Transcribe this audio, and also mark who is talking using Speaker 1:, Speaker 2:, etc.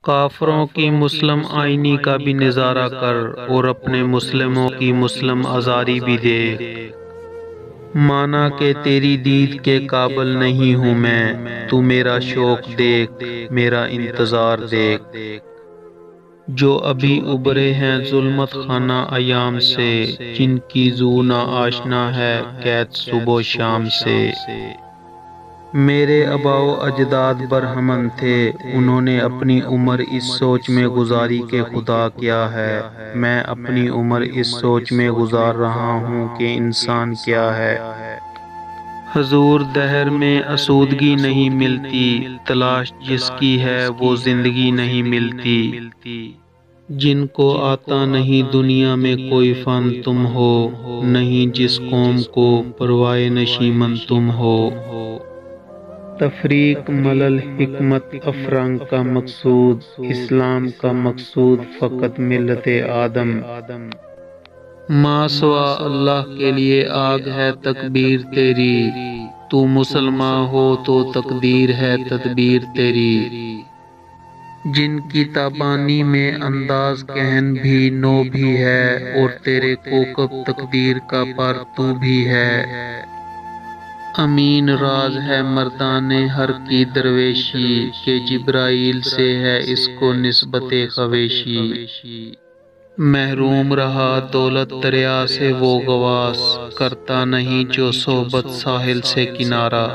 Speaker 1: کافروں کی مسلم آئینی کا بھی نظارہ کر اور اپنے مسلموں کی مسلم آزاری بھی دیکھ۔ مانا کہ تیری دید کے قابل نہیں ہوں میں، تو میرا شوق دیکھ، میرا انتظار دیکھ۔ جو ابھی ابھرے ہیں ظلمت خانہ ایام سے، جن کی زو نا آشنا ہے قید صبح و شام سے۔ میرے آباء و اجداد برہمن تھے، انہوں نے اپنی عمر اس سوچ میں گزاری کہ خدا کیا ہے۔ میں اپنی عمر اس سوچ میں گزار رہا ہوں کہ انسان کیا ہے۔ حضور دہر میں آسودگی نہیں ملتی، تلاش جس کی ہے وہ زندگی نہیں ملتی۔ جن کو آتا نہیں دنیا میں کوئی فن تم ہو، نہیں جس قوم کو پروائے نشیمن تم ہو۔ تفریق ملل حکمت افرنگ کا مقصود، اسلام کا مقصود فقط ملت آدم۔ ما سوا اللہ کے لیے آگ ہے تکبیر تیری، تو مسلمان ہو تو تقدیر ہے تدبیر تیری۔ جن کی تابانی میں انداز کہن بھی نو بھی ہے، اور تیرے کوکب تقدیر کا پر تو بھی ہے۔ امین راز ہے مردان ہر کی درویشی، کہ جبرائیل سے ہے اس کو نسبت خویشی۔ محروم رہا دولت دریا سے وہ غواص، کرتا نہیں جو صحبت ساحل سے کنارہ۔